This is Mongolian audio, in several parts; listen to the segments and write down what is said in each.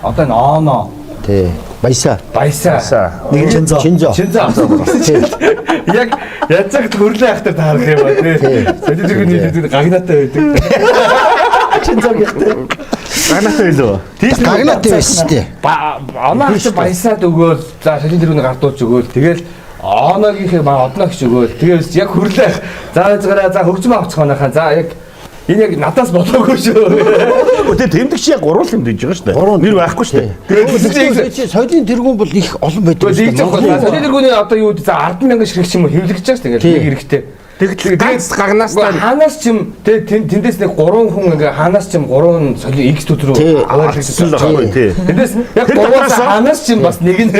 Одоо энэ Оно. Тий. Баясаа. Нэг Чинзо. Яг язаг хөрлөө ахтар таарах юм ба тий. Солиогийн гагнаатай байдаг. Чинзо гихтэй. Гагнаатай илүү. Тийш Гагнаатай байсан тий. Оноо ахт баясаад өгөөл. За солио дэрүүнийг гардуулж өгөөл. Тэгэл Оногийнхээ одноо гэж өгөөл. Тэгэл яг хөрлөө. За язгараа за хөгжим авцгаах манайхаа. За яг энэ яг надаас болоогүй шүү. Тэгээ тэмдэгч яг гурван юм дэж байгаа шүү дээ. Нэр байхгүй шүү дээ. Тэгээд соёлын тэргүүн бол их олон байдаг шүү дээ. Солио дэрүүний одоо юу за 10,000 ширхэг юм уу хэвлэгч байгаа шүү дээ. Тэгэл нэг эрэхтэй. Ганц гагнаас ханаас ч юм тэндээс нэг 3 хүн ингээ ханаас ч юм 3 солио X төд рүү аваад хэлсэн л байхгүй тий. Тэндээс яг 3-аас ханаас ч юм бас нэг нь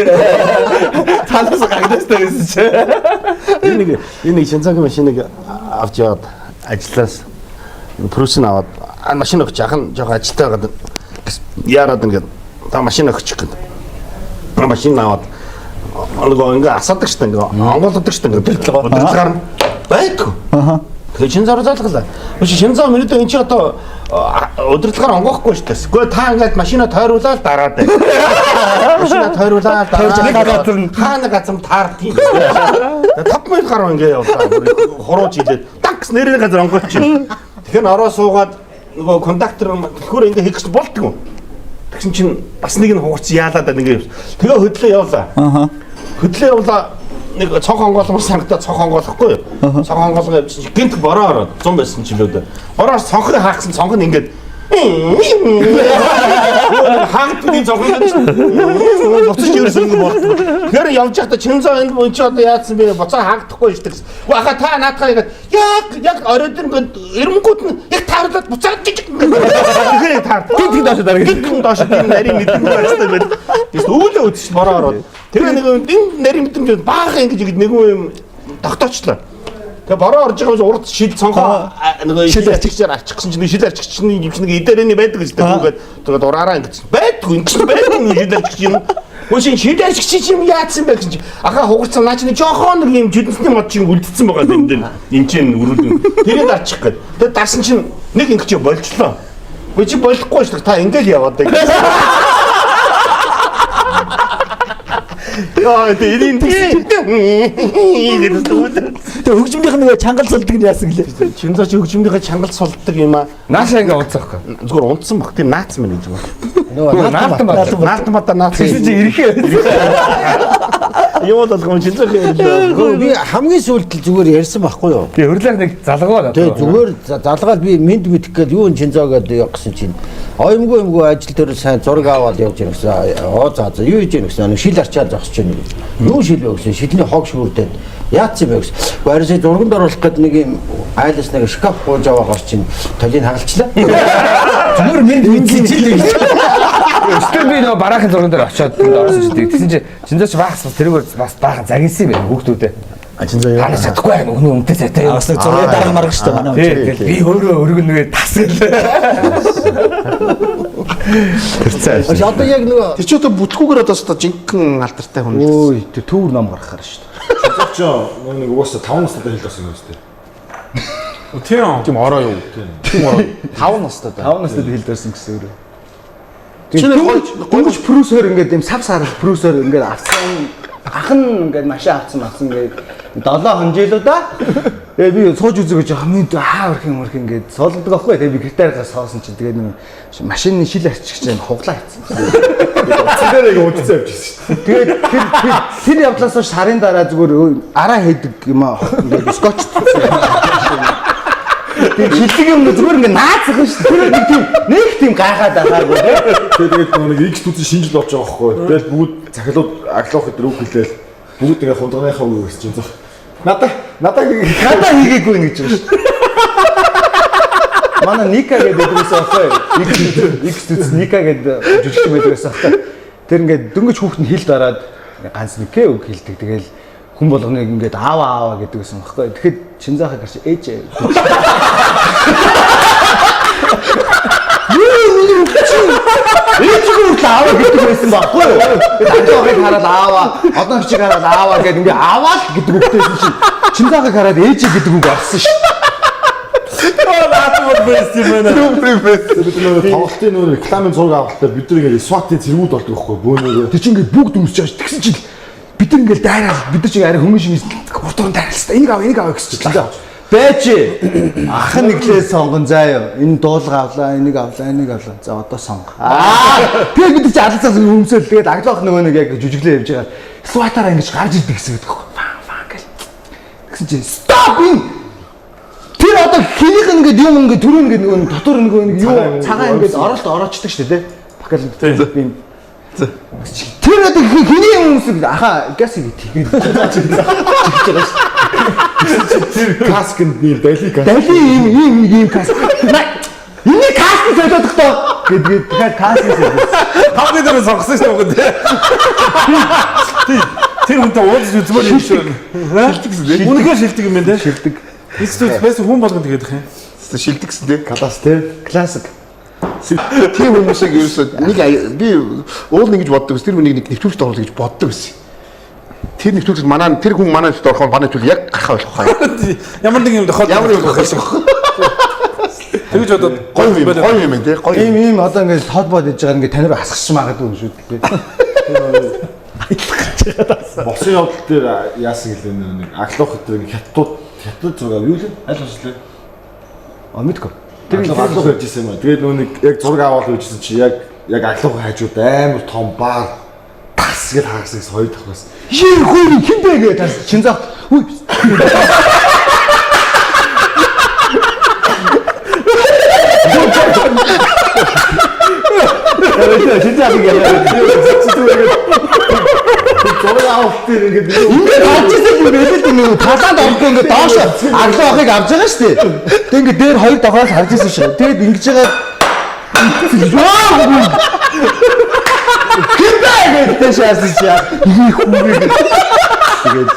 ханаас гагнаастай байсан чи. Энэ шинцаагийн машиныг авч яваад ажиллаас просин аваад машин өгч яхан жоо ажилтаа байгаад яарад ингээд та машин өгчих гээд. Машин аваад алгаа ингээ асаадаг шүү дээ. Ингээ онгоолгодог шүү дээ. Өдөртлөгаар байдгүй. Тэгээ шинэ зар залгалаа. Шинэ зар минут энэ чи одоо өдөртлөгаар онгоохгүй шүү дээ. Гэхдээ та ингээд машинаа тойруулаад дараад бай. Машинаа тойруулаад дараад хаана газар таардаг юм. 5 минут гарав ингээ явлаа. Хурууж идээд такс нэрийн газар онгооч чинь. Тэгэхээр ороо суугаад нөгөө кондактор тэгэхээр ингээ хийх болдгоо. Тэгсэн чинь бас нэг нь хуурч яалаад ингээ. Тэгээ хөдлөө явлаа. Хөдлөө явлаа. Нэг цонх онгоолгоос санагдаад цонх онгоолохгүй юу? Цонх онгоолгоо явчихсан чинь гинт бороо ороод 100 байсан ч лөөдөө. Бороо цонхыг хаахсан цонх нь ингээд хаагдны цонх нь буцаж ирсэн юм бол. Тэр явж байхдаа Чинзо энэ мөн ч одоо яатсан бэ? Буцаа хаагдахгүй шүү дээ. Угаха та наадхаа яг оройд ингээд эрэнгүүд нь яг тааруулаад буцаад жижиг ингээд. Тэгэхээр таар. Гинт доош дараа. Гинт доош тийм нарийн мэдрэмж байстай байд. Тэс үүлээ үтс бороо ороод. Тэгээ нэг энэ нарийн мэдрэмж баахан ингэж нэг юм тогтоочлоо. Тэгээ бороо орж байгаа юм урд шил цонхоо нөгөө шил арчигчаар арчихсан чинь шил арчигчны юм чинь нэг идэрэний байдаг гэж тэгээд тэгээд ураараа ингэж байдгүй ингэж байдаг шил арчигч юм. Гүшин шил арчигч юм яатсан бэ гэж ахаа хугарцсан наа чинь жоохон нэг юм жүдэнсний мод чинь үлдсэн байгаа юм дээр энэ чинь өрүүлэн тэрийг арчих гээд тэгээд дарсан чинь нэг ингэж болчлоо. Гү чи болохгүй шүү та ингээл яваад байг. Яа тийм Хөгжмийнх нь чангал сулдаг нь яасан гэлээ. Чинзо чи хөгжмийнхээ чангал сулдаг юм аа. Нааша ингээ унцаахгүй. Зүгээр унтсан баг. Тэр наацсан мэн гэж байна. Нөгөө Наалтан наацсан. чи ирэхээ. Юу болгоом чинзоохоо ярьлаа. би хамгийн сүүлд л зүгээр ярьсан байхгүй юу? Тэгээ хөрлөх нэг залгаваа. Тэгээ зүгээр залгаал би мэд мэдэх гээд юу Чинзо гэдэг явсан чинь оюмгүй ажил дээр сайн зураг аваад явж ирсэн. Оо за юу хийж ийн гэсэн шил арчаад зогсож байна. Юу шил вэ гэсэн шилний хог шүүрдээд яатсан бэ гэсэн. Гэрээсээ зурганд оруулах гээд нэг юм айлс нэг шкаф гууж аваагаар чинь толийг хагалчлаа. Зүгээр мэд мэдчихлээ. Өстөр би нөө бараахан зурган дээр очиод тэнд орсон ч тийм. Тэгсэн чи Чинзоч баахс тэрийг бас баахан загинсан юм байна хүүхдүүдээ. Чинзо яа. Ханаас чадахгүй байх өнөө өмтэй цайтай. Бас нэг зургийг дараа маргах штэ манай. Би өөрөө өргөнөгээ тасгал. Тэрцээ. Одоо яг нөгөө Тэр ч одоо бүтлгүүгээр одоо жинхэнэ алдартай хүн. ой тэр төвөр ном гаргахаар штэ. Чинзоч нэг угаасаа 5 настай хэл болсон юм шүү дээ. Тийм ороо юу. Тийм ороо. 5 настай. 5 настай хэл дээрсэн гэсэн өөрөө. Чиний Гомж просер ингээд юм сав сарал просер ингээд авсан ах нь ингээд машин авсан ингээд 7 хонжээлөө да. Тэгээ би сууж үзээ гэж хамын өрх ингээд соолдог аахгүй. Тэгээ би гитараа соосон чинь тэгээ нэг машины шил арчигч юм хуглаа хийсэн. Цэдэрэг удацсан явчихсан шүү дээ. Тэгээд тэр явдлаас хойш сарын дараа зүгээр араа хийдэг юм аа ингээд скотч. Тэгээд шилдэг юм зүгээр ингээд наацах шүү дээ. Нэг тийм гайхаад байгаагүй тийм. Тэгээд нэг X төдий шинжил болж байгаа байхгүй. Тэгэл бүгд захиалууд аглах өдөр үг хэлээл бүгд ингээ хунданыхаа үг гэж чинь зах. Надаа хийгээгүй нэг гэж байна шүү. Манай Ника гэдэг байсан аахгүй. X төдий Ника гэдэг жүжигч байсан аахгүй. Тэр ингээ дөнгөж хүүхэд нь хил дараад ганц нэг үг хэлдэг. Тэгэл хүн болгоныг ингээд аава гэдэг байсан аахгүй. Тэгэхэд Чинзаахаа гарч ээж Ээжгүй аава гэдэг байсан байхгүй юу? Ажиохыг хараад аава, одон хчиг хараад аава гэдэг ингээ аваад гэдэг үгтэйсэн чинь Чинзаахыг хараад ээж гэдэг үг орсон шүү. Наадмал бэст юм байна. Бид нөгөө тоглолтын нөгөө рекламын зураг авахтаа бид нэг SWAT-ийн зэргүүд болдог байхгүй бөөнөрөө. Тэр чинь ингээд бүгд өмсөж байгаа ш. Тэгсэн чинь бид нар ингээд дайраад бид нар чинь арай хөнгөн шиг урдуурн дайралстай. Энийг аваа гэсэн чинь. Бэж ах нэглээ сонгон заа юу. Энэ дуулга авлаа, энийг авлаа. За одоо сонго. Тэгээд бид чи алцаас өмсөөл тэгээд аглах нөгөө нэг яг жүжиглээ явж байгаа. Сватаараа ингэж гарч ирдэг гэсэн үг байхгүй. Фаа гэл. Тэгсэн чи стоп ин. Тэр одоо хинийх ингээд юм ингээд түрүү ингээд нөгөө дотор нөгөө нэг юу цагаан ингээд ороочдөг шүү дээ. Бакалд тийм. Тэр одоо хиний юм өмсөв аха газ игээ тэгээд Тэр каскэнд нэг дали каск. дали ийм каск. Энийг каск солиод тохтоо гэдэг тэгэхээр каск гэсэн. Хамгийн дөрөв сонгосон шүү дээ. Тэр хүнтэй уулзж үзмээр юм шүү. Шилдэг гэсэн дээ. Үнэхээр шилдэг юм байна те. Шилдэг. Эсвэл бэс хүн болгонд тэгээд их юм. Шилдэг гэсэн дээ. Кадас те. Классик. Тийм хүмүүсийг ерөөсөө нэг би уул нэг гэж боддог. Тэр хүнийг нэг нэвтрүүлэгт оруулах гэж боддог гэсэн. Тэр нэвтрүүлэгт тэр хүн манай нэвтрүүлэгт орохоор манай нэвтрүүлэг яг гарах байх байна. Ямар нэг юм тохиол. Ямар юм тохиолсон. Тэгж одоо гоё юм тий. Гоё. Ийм одоо ингээд толбоод иж байгаа ингээд танаар асгах магадгүй шүү дээ. босон явдал дээр яасан гэлээ нэг аглах гэдэг хятад зураг юу лээ? Аль болчихлоо. Мэдгүй. Тэр аглах ярьж ирсэн юм аа. Тэгээд нөө нэг яг зураг аваад үйжсэн чи яг аглах хажууд амар том баар тас гэж хаагсан хоёр давхаас. Ее хөөе хинбэ гэдэг шинзаа. Үгүй. Шинзаа гэдэг. Зураг авах дээр ингээд Ингээд авчихсан юм байлээ тийм нэг талаанд орохгүй ингээд доош аглаа ахыг авч байгаа шүү дээ. Тэг ингээд дээр хоёр давхраас харж ирсэн шүү. Тэгэд ингэж байгаа хинбэ гэдэг шаасан чи яа. Их хүүгээ. Тэгээд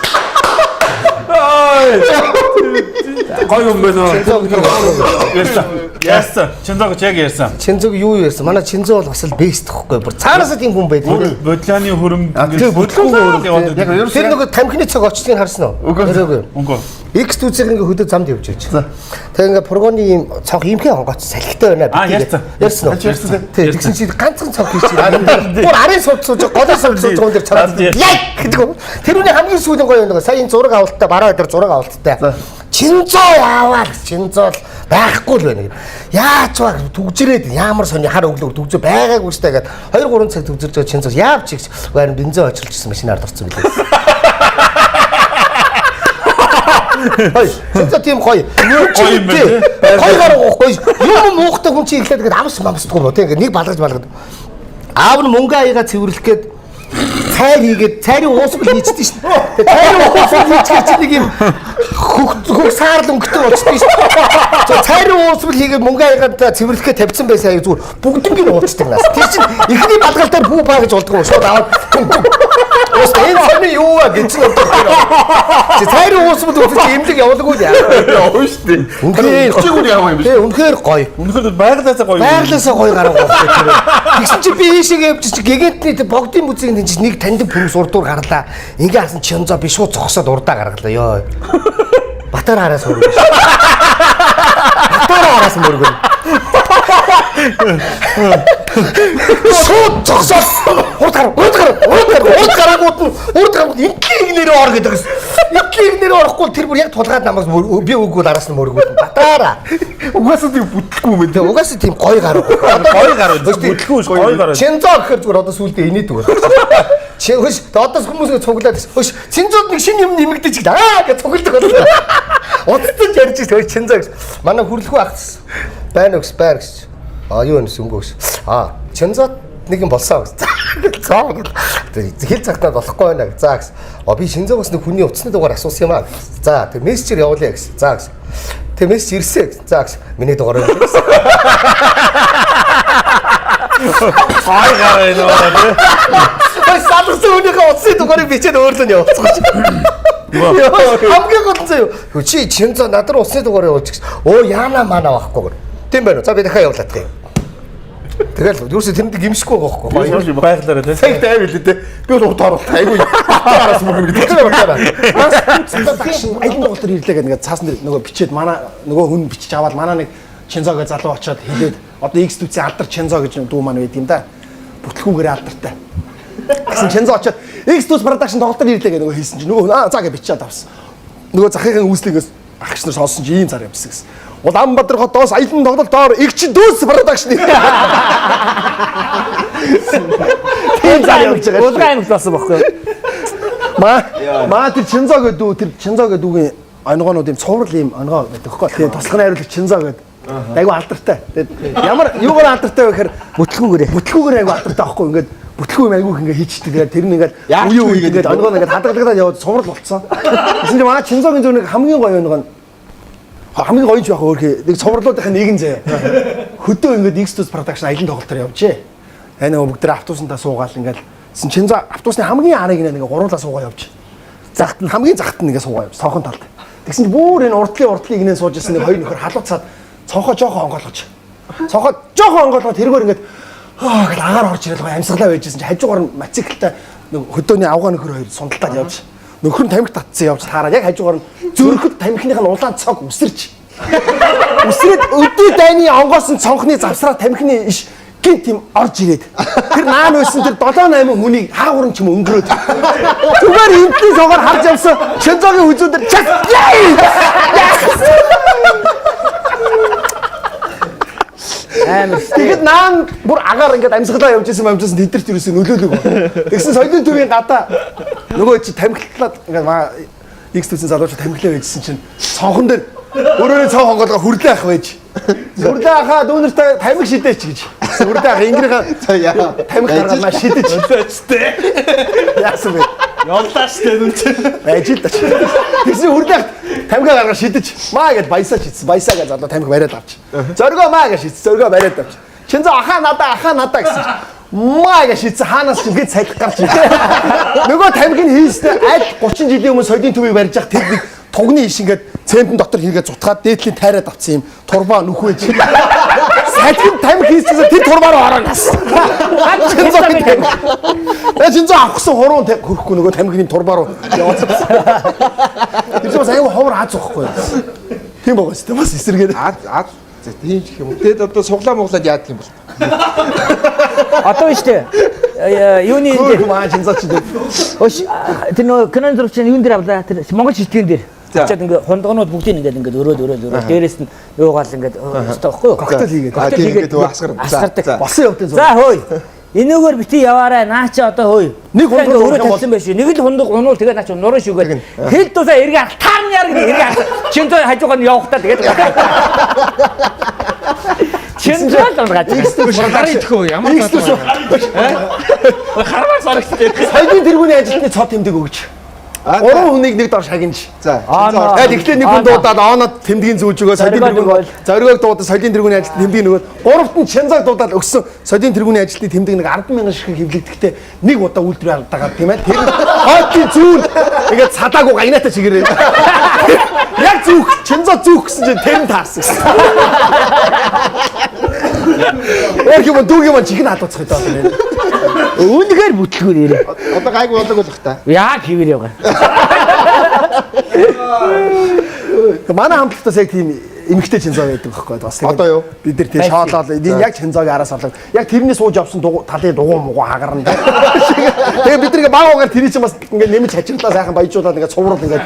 гоё юм байна. Яасан. Чинзог яг ярьсан. Чинзог юу ярьсан? Манай Чинзог бол бас л бэст гэхгүй. Бүр цаанаасаа тийм хүн байдаг. Бодлооны хөрөм Тэгээ бодлогын хөрөм. Тэр нөгөө тамхины цаг очдгийг харсан уу? Үгүй. X дүүцэг ингээ хөдөө замд явж байж. Тэгээ ингээ прогоны ийм цонх имхээ хонгоц салхитай байна. Ярьсан уу? Тэгээ тэгсэн чи ганцхан цонх хийж байна. Бүр арын сууж голоос сууж байгаа юм дээр цонх. Яг гэдэг. Тэрүүний хамгийн сүүлийн гоё юм. Сая энэ зураг авалттай бараа дээр зураг авалттай. Чинзоо яваа Чинзоо байхгүй л байна. Яаж баг түгжрээд ямар сони хар өглөө түгжээ байгаагүй штэ гэдэг 2-3 цаг түгжирж байгаа Чинзоо яавч их байна бензин очилчихсан машинаар дурцсан билээ. Хой Чинзоо тийм гоё. Гоё юм байна. Гоёгоор гоё. Юм муухтай хүн чи ихлээд тэгээд амсдаггүй бо тийм нэг балгаж аав нь мөнгө аяга цэвэрлэх гээд цайр хийгээд цайрын уусбал хийчихдээ шин. Тэгээ цайрын уусбал хийчих нэг юм хөх саарл өнгөтэй болчихсон шин. Цайрын уусбал хийгээд мөнгө аягаад цэвэрлэхээ тавьсан байсан аяг зүгээр бүгднийг нь уучдаг нас. Тэр чинь ихний бадгал дээр бүү баа гэж болдгоо шууд аваад уус энэ сони юу вэ гэсэн юм байна. Цайрын уусбал үүсэж имлэг явуулгүй яа. Явна шүү дээ. Үнэхээр чигүүл яваа юм биш. Тэг үнэхээр гоё. Үнэхээр байгалаасаа гоё. Байгалаасаа гоё гараагүй байна. Тэгсэн чи би ийшээ явж чи гэгэнтний богдын бүзгийн тэнцэж нэг таньдаг хүмүүс урдуур гарлаа. Ингээ харсан Чинзоо би шууд зогсоод урдаа гаргалаа ёо. Батар хараас мөргөн. Батар хараас мөргөн. Шууд зогсоод урд инкийг нэрээ ор гэдэг. Инкийг нэрээ орохгүй тэр бүр яг тулгаад намаас би үгүй араас нь мөргөн. Батараа. Угаасаа тийм бүтлэхгүй юм Тэг угаасаа тийм гоё гарав. Гоё гарав. Бүтлгүй шүү. Гоё гарав. Чинзоо гэхээр зүгээр одоо сүулдэ инээдэг байна. Чи хөш одоо хүмүүс цуглаад хөш Чинзоод нэг шинэ юм нэмэгдэж гэж гэж цугладаг байна. Удацж ярьж байгаа Чинзоо гэж. Манай хүрлэхүү агц байна уу гэж байр гэж. Юу нэ сүнгөө гэж. Чинзоод нэг юм болсон гэж. За гэж. Хэл цагтаа болохгүй байна гэж. За гэж. Би Чинзоогоос нэг хүний утасны дугаар асуусан юм аа. За тэг мессежээр явуулъя гэж. За гэж. Тэг мессеж ирсэн гэж. За гэж. Миний дугаараа гэсэн. Ай гараа нөө. Салгасан үнийхээ утасны дугаарыг бичээд өөрлөө нь явуулсан. Хамгийн гол зөө. Чи Чинзоо надад утасны дугаарыг явуулчих. Оо яана мана байхгүй гэр. Тийм байна уу? За би дахиад явуулаад тээ. Тэгэл юусе тэнд гимшгүй байхгүй гоё. байглаараа тий. Цаг тайв л дээ. Би бол утгаар бол айгүй араас мөр гэдэг тийм байна. Айдын доктор ирлээ гэдэг ингээд цаасан дээр нөгөө бичээд манай нөгөө хүн бичиж аваад манай нэг Чинзоог залуу очоод хэлээд одоо X түвцийн алдар Чинзо гэж дүү маань байд юм да. Бүтлгүүгээр алдартай. Гэсэн Чинзо очоод X түвц production доктор ирлээ гэдэг нөгөө хэлсэн чинь нөгөө за гэж бичээд авсан. Нөгөө захын үүслэгээс агч нар сонсон чинь ийм зар юмсан гэсэн. Улаанбаатар хотоос аялын тоглолт доор X дүүс production. Тийм зар явж байгаа. Улаан болсон байхгүй юу? Маа тэр Чинзо гэдэг дүүгийн онгоонууд юм цуврал юм онгоо байдаг хөөхгүй. Тэгээ тослохны хариулт Чинзо гэдэг. Айгу алдартай. Тэгээд ямар юугаар алдартай вэ гэхээр бүтлгүүгээр айгу алдартай байхгүй. Ингээд бүтлгүү юм айгу ингээ хийчдэг. Тэгээд тэр нь ингээд үе ингээд онгоо ингээд хадгалагдаад яваад цуврал болцсон. Гэсэн чинь манай Чинзогийн зөв нэг хамгийн гоё онгоо хамгийн гоё ч байх өөр нэг цувралуудын нэг нь заяа. Хөдөө ингээд X2 production аялын тоглолтоор явжээ. Энэ бүгд тэр автобусандаа суугаал ингээд Чинзо автобусны хамгийн арыг нэг гуруулаа суугаа явж. Захт нь хамгийн захт нь ингээ суугаа явж. Цонхон талд. Тэгсэн чинь бүр энэ урдлыг игнээ сууж ирсэн нэг хоёр нөхөр халууцаад цонхоо жоохон онгойлгож. Цонхоо жоохон онгойлгоод тэргээр ингээд гэл агаар орж ирэл гоё амьсгалаа байжсэн чинь хажуугаар нь мотоциклтай нэг хөдөөний авгаа нөхөр хоёр сундалтаад явж. Нөхөр нь тамхи татсан явж таараад яг хажуугаар нь зөрөхөд тамхиных нь улаан цог үсэрч. Үсрээд өдөө дайны онгоос нь цонхны завсраа тамхины иш гинт юм орж ирээд тэр наан байсан тэр 7-8 хүнийг хаагур ч юм өнгөрөөд зүгээр эмтний цогоор харж явсан Чинзогийн хүзүүдэр чаг тэгээд наан бүр агаар ингээд амьсгалаа явж исэн тэдэрт юусэн нөлөөлөг. Тэгсэн соёлын төвийн гадаа нөгөө чи тамхитлаад ингээд X төсөн залууч тамхилаа байжсэн чинь цонхон дээр өөрөөрөө цонх онголгоо хүрлээ ах байж. Хүрлээ ахаа дүүнэртэй тамхи шидээч гэж. Хүрлээ ах ингэрийн тамхи гаргаад шидэж. Яасан бэ? Явлааштай нүн чи. Ажил тач. Тэгсэн хүрлээ ах тамхи гаргаад шидэж. Маа гэж баясаа шидсэн. Баясаа гэж залуу тамхи бариад авч. Зоргоо маа гэж шидсэн. Зоргоо бариад авч. Чинзо ахаа надаа гэсэн. Маа гэж шидсэн. Хаанаас ч ингээд салхи гарч ирээ. Нөгөө тамхиг хийснээр аль 30 жилийн өмнө соёлын төвийг барьж явах тэр нэг тугны иш ингээд цементэн дотор хийгээд зутгаад дээдлийн тайраад авсан юм турбаа нүхвэж. Салхин тамхи хийсэн тэр турбаа руу ороогоос. Чинзо авахсан хуруун хөрөхгүй нөгөө тамхины турбаа руу явуулсан. Тэр чинь аюу ховор аз واخхгүй. Тийм байгаа шүү дээ бас эсэргээр. Аз тийм ч юм уу. Тэгэд одоо суглаа моглаад яадаг юм бол. Одоо штэ юуны энэ маа Чинзо ч дээ. тэр нөө кинон зурагч юун дээр авлаа тэр Монгол шилтгэн дээр. Очоод ингээ хундагнууд бүгдийг ингээд өрөөд дээрээс нь юугаал ингээд өстой байхгүй юу? Коктейл хийгээд. Тэгээд асгардаг. Болсон явдсан. За хөөе. Энэгээр бити яваарай. Наа чи одоо хөөе. Нэг хундаг өрөө тавьсан байш. Нэг л хундаг унуул тэгээд наа чи нуруу шүгээд. Хэл тусаа эргээ ах таарны яар гэдэг эргээ ах. Чинзо хажуугаар нь явах та тэгээд. Чинзо л унгаад. Гараа идэхөө ямар таатай. Хармаас орчихсон. Соёлын тэргүүний ажилтны цод тэмдэг өгч. 3 хүнийг нэг дор шагинж. За. Тэгэхээр нэг хүн дуудаад оонод тэмдгийн зүүж өгөө соёлын тэргүүн зоригог дуудаад соёлын тэргүүний ажилтны тэмдэг нөгөөд гуравт нь Чинзог дуудаад өгсөн соёлын тэргүүний ажилтны тэмдэг нэг 10,000 шиг хэвлэгдэхдээ нэг удаа үйлдвэр алдагаад тийм ээ. Тэр хоотын зүүн ингээд цадаагүй гайнаатай чигээрээ. Яг зүүх Чинзо зүүх гэсэн чинь тэр нь таарсан. Яг юм дүүгийн маань чихэн хадууцах гэдэг байна. Үүнийгээр бүтлгүүр ирээ. Одоо гайгүй болдог болох та. Яг хийвэр яваа. Манай хамтлагтаас яг тийм эмэгтэй Чинзо байдаг байхгүй бас тэгээд Одоо юу? бид нар тийм шоолол энэ яг Чинзогийн араас орлог яг тэрний сууж авсан талын дугуй мугу хагарна. Тэгээд бид нэг баагаар тэрий чинь бас ингээд нэмж хачирлаа сайхан баяжуулаад ингээд цуврал ингээд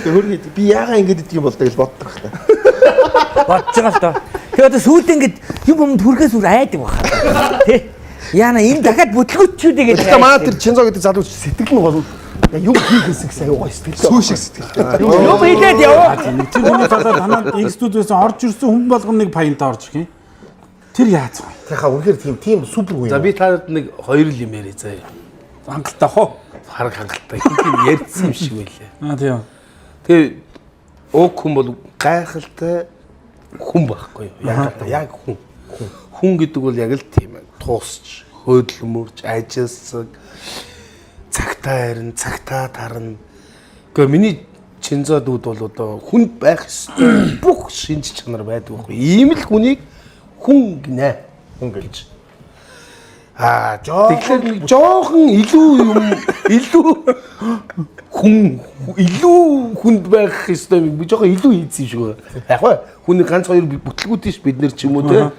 Хөргий би яагаад ингэж идэх юм бол тэгэл боддог та. Бодож байгаа л доо. Тэгээд одоо сүүлд ингээд юм юмд хүрхээс үр айдаг баха. Тэ. Яна энэ дахиад бүтлгүүчүүдээ гэж. тэгээд манай тэр Чинзо гэдэг залууч сэтгэл нь бол юу хийхээс гэсэн аюу гой сэтгэл. Сүү шиг сэтгэл. Юу хийлээд яваа. Тэр хүний талаар танаад X-студиоос орж ирсэн хүн болгоно нэг паянтаа орж ирэх юм. Тэр яаж вэ? Яхаа үнэхээр тийм супер үе. За би таад нэг хоёр л юм яриа заяа. Хангалттай хоо. Хараг хангалттай. Хин ярьсан юм шиг байлаа. Тийм. Тэгээ ууг хүн бол гайхалтай хүн байхгүй юу? Яг хүн. Хүн гэдэг бол яг л тийм ээ. Туусч, хөөдлөмөрч, ажилласаг, цагтаа харин, цагтаа тарна. Гэхдээ миний Чинзо дүүд бол одоо хүн байх ёстой бүх шинж чанар байдаг байхгүй. Ийм л хүнийг хүн гинэ. Хүн гэж. Тэгэхээр нэг жоохон илүү хүнд байх ёстой би жоохон илүү хийсэн юм шиг байна. Яг бай хүний ганц хоёр бүтлгүүд тийш бид нэр ч юм уу те.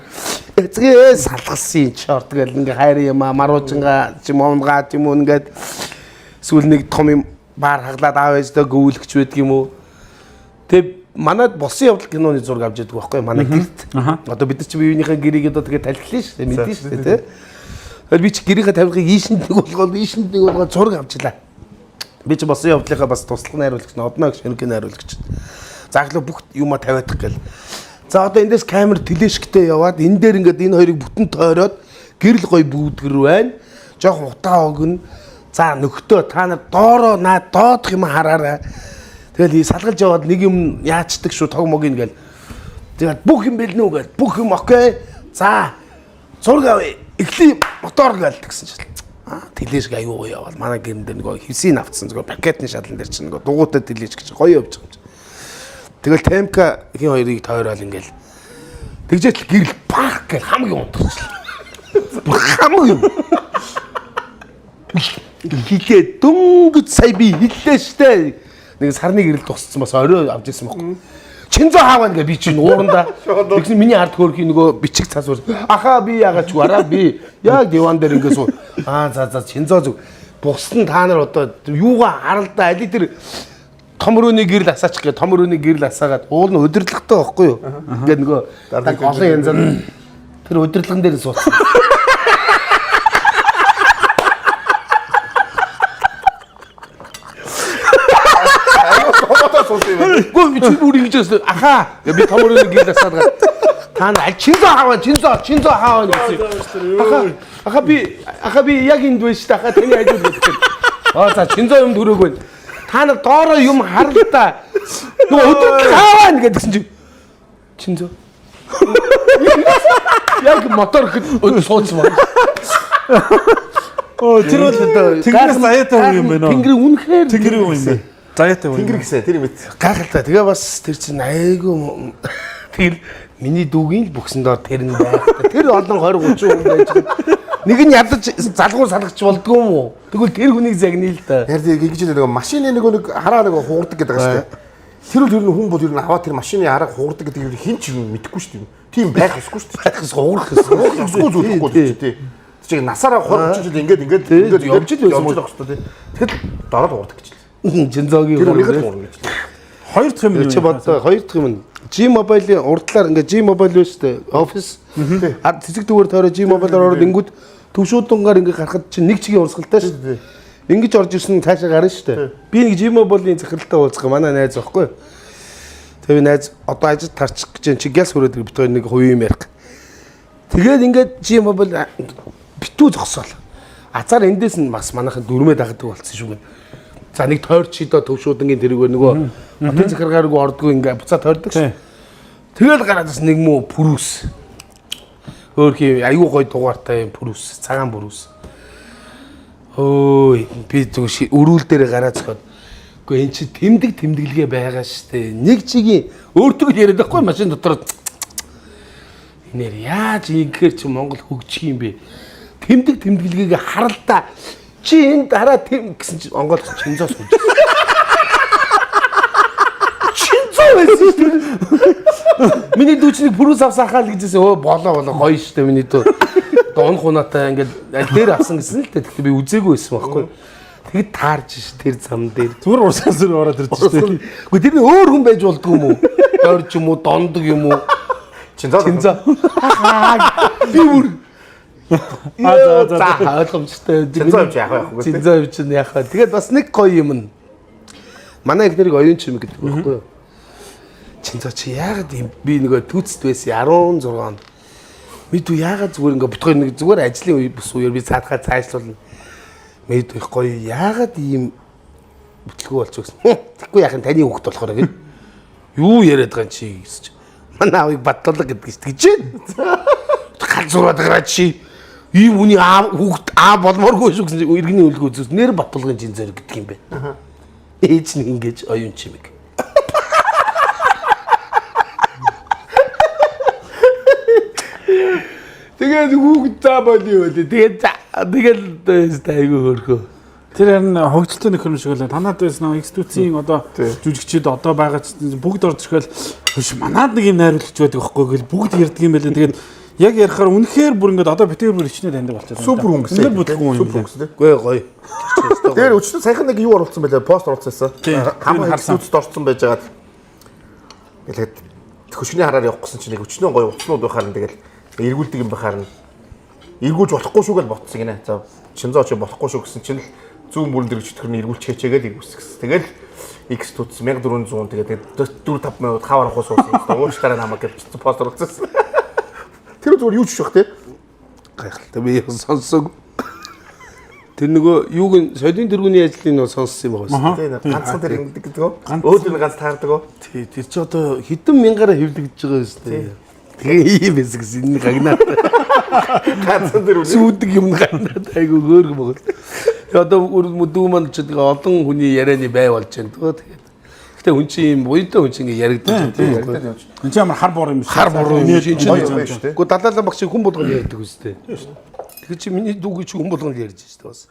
Эцгээ салгасан чорт гэл ингээ хайр юм маруужинга ч юм уунгаа ч юм уу ингээд сүүл нэг том юм баар хаглаад аав ээжтэй гүйлгч байдаг юм уу. Тэг манад болсон явдал киноны зураг авч яддаг байхгүй манай гэрт. Одоо бид нар чи биеийнхээ гэрийг одоо тэгээ талхилсан шүү дээ мэдэн шүү дээ те. Би чи гэрийнхээ тавилгыг ийшэнд нэг болгоод зураг авчлаа. Би чи болсон явдлынхаа бас туслах найруулагч одноо гэж шинэ найруулагч. Зааглаа бүх юма тавиадах гэл. За одоо эндээс камер телешктэй яваад энэ дээр ингээд энэ хоёрыг бүтэн тойроод гэрэл гой бүүдгэр байна. Жохон утаа өгнө. За нөхдөө та нар доороо наад доодох юм хараарай. Тэгэл салгалж яваад нэг юм яачдаг шүү тог мог ин гэл. Тэгээд бүх юм бэлнэ үү гэл. Бүх юм окей. За зураг авъя. Эхлэе мотор гээл гэсэн чинь. Тележг аюу гоё явал манай гэрэн дээр нэг хевсийн авцсан зөв пакетны шалан дээр чинь нэг дугуйтай тележ гэж гоё явж байгаа юм. Тэгэл темка хин хоёрыг тойрол ингээл тэгжээтэл гэрэл пак гэл хамгийн унтарчлаа. Хамгийн хилээ дөнгөж сая би хиллээ штэ. Нэг сарны гэрэл тусцсан бас орой авч ирсэн байхгүй. Чинзо хааваа ингээ би чинь ууранда тэгсэн миний ард хөөрхий нөгөө бичиг цаас үр ахаа би яагаад ч гараа би яг диван дээр ингээ суу за чинзо зүг бус нь та нар одоо юугаа харалдаа али тэр том рууны гэрэл асаач гээ том рууны гэрэл асаагаад уул нь өдөрлөгтэй байхгүй юу ингээ нөгөө даг олон янзаар тэр өдөрлөгөн дээр суусан. Гүн чи бүр ингэж ахаа би томрын гэрэл асаад та нар чинзо хааваа гэсэн. Ахаа би яг энд байж та ахаа таны хажууд гэдэг. За чинзо юм төрөөг байна. Та нар доороо юм харалтаа. Нөгөө өдөрлөг хааваа гэсэн чи чинзо. Яг мотор хэд суудсан байна. Тэр бол тэнгэрээс аяатай юм байна. Тэнгэр үнэхээр тэнгэр юм байна. Заяатай байна. Тэнгэр гэсэн тэр мэд. Гайхалтай. Тэгээ бас тэр чинь айгүй тэгэл миний дүүгийн л бүксэндор тэр нь байх. Тэр олон 20 30 хүн байж байгаа. Нэг нь ядаж залгуур салгач болдгоо юм уу? Тэгвэл тэр хүнийг загнаа л да. Яг тийм ингэж нэг машины нэг хараа нэг хуурдаг гэдэг байгаа шүү дээ. Тэр нь хүн бол ер нь аваа тэр машины хараа хуурдаг гэдэг хин ч юм мэдэхгүй шүү дээ. Тийм байх ёсгүй шүү дээ. Хуурах ёсгүй зүйлгүй тий. Тэг насаараа хурж ижил ингээд явж л байсан байх шүү дээ. Тэгэхэд дараа хуурдаг гэж. Жинзогийн хоёр дахь юм чи бодоо хоёр дахь юм. G-Mobile-ийн урдлаар ингээ G-Mobile шүү дээ. Office. Цэцэг дүүгээр тойроо G-Mobile-оор ороод ингүүд төвшүүднгээр ингээ гарахад чинь нэг чигийн урсгалтай шүү дээ. Ингиж орж ирсэн цаашаа гарна шүү дээ. Би нэг G-Mobile-ийн захиралтай уулзах манай найз байхгүй. Тэгээ найз одоо ажид тарчих гэж чи гяс хүрээд битгаар нэг хувийн юм ярих. Тэгээд ингээд G-Mobile битүү зогсоол. Азар эндээс нь бас манайхан дөрмөө дагдаг болсон шүү гэн. За нэг тойрч шидо төвшүүднгийн тэрэг нөгөө хотын захиргааргүй ордгоо ингээ буцаа тойрдог ш. Тэгэл гараад бас нэг муу пүрүс. Хөөрхий аюу гой дугаартай пүрүс, цагаан пүрүс. Ой би зүг өрүүл дээр гараад зөхөд. Гэхдээ эн чи тэмдэглэгээ байгаа штэ. Нэг чигийн өөртөө яриад байхгүй машин дотор. Энээр яаж ингэхэр чи Монгол хөгжих юм бэ? Тэмдэглэгээ харалтаа. Чи энэ дараа тэм гэсэн чи онгойлох чинзоос хүч. Чинзоо байсан шүү дээ. Миний дүүчнийг пүрүс авсаахаа л гэжсэн. Өө болоо гоё шүү дээ миний дүү. Дон хунаатай ингээд аль дээр авсан гэсэн л дээ. Тэгтээ би үзээгүй байсан байхгүй. Тэгэд таарч ш тэр зам дээр. Зүгээр урсгал зүр ороод ирж шүү дээ. Гэхдээ тэр нь өөр хүн байж болдгоо юм уу? Дорж юм уу, дондог юм уу? Чинзоо. Би бүр за ойлгомжтой. Чинзоо яах вэ? Чинзоо чинь яах вэ? Тэгээд бас нэг гоё юм нь. Манай их нэрийг оюун чим гэдэг байхгүй юу? Чинзоо чи яагаад би нөгөө түүцэд байсан 16 он. Мэд үү яагаад зүгээр ингээ битгой нэг зүгээр ажлын үе бус үеэр би цаадахаа цаашлуулна. Мэд их гоё яагаад ийм бүтлгүү болчих гэсэн. Тэгэхгүй яах юм таны хүүхд болохоор гэн. Юу яриад байгаа чи гэж. Манай авыг баттуулга гэдэг гэж. Гал зураад гараад чи ийм үний хүүхд болмооргүй шүү гэсэн иргэний үлгөө зүс нэр батулгын жинзэр гэдэг юм байна. Ээж нэг ингэж оюун чимэг. Тэгээд хүүхэд заа болио үлээ. Тэгээд айгүй хөрхөө. Тэр харин хогцолтой нөхөр шиг л танаад байсан X2-ийн одоо жүжигчид одоо байгаа бүгд орж ирэхэл биш манад нэг юм найруулагч байдаг байхгүй гэл бүгд ярьдаг юм байлаа. Тэгээд яг ярихаар үнэхээр бүр ингээд одоо битэр бүр ичнэ таньдаг болчихсон. Супер хүн гэсэн. Үнэхээр бүтлгүүн юм. Супер хүн гэсэн. Гүй гоё. Тэр өчтөр саяхан нэг юу оруулсан байлаа. Пост оруулсан. Хамгийн харсуудад орсон байж байгаа. Тэгэл хөшгөний хараар явах гэсэн чинь нэг өчнөө гоё уцнууд байхаар нь тэгэл эргүүлдэг юм байхаар нь эргүүлж болохгүй шүү гэж ботсон гинэ. За Шинзоо ч болохгүй шүү гэсэн чинь зүүн бүрэн дэрэг чөтгөр нь эргүүлж хийчээгээл эргүүлсэн. Тэгэл X тутс 1400 тэгээд 4-5 минут хавар хус уусан. Уучлаарай намайг гэж пост оруулсан. Тэр зүгээр юу ч ших те. Гайхалтай би сонсог. Тэр нөгөө юуг нь солин дэргүүний ажлыг нөгөө сонссон юм байгаа шүү дээ. Ганцхан тэр ингэдэг гэдэг үү? Өөдөө ганц таардаг уу? Тий, тэр чи одоо хэдэн мянгаараа хэвлэгдэж байгаа юм шүү дээ. Тэгээ ийм байсан гэсэн энэ гагнаад. Ганцхан тэр сүүдэг юм гагнаад айгу хөөрг бөгөөд. Одоо дүү маань ч тэгээ олон хүний ярианы бай болж байна тоо тэгээд. Гэтэ хүн чинь юм буйдаа хүн чинь ингэ яригдаж байна. Энд чинь амар хар бор юм шиг. Хар бор юм шиг чинь байна шүү дээ. Гэхдээ далаалан багч хүн болгоно ярьдаг үстэй. Тэгэхээр чи миний дүүг чи хүн болгоно ярьж шүү дээ бас.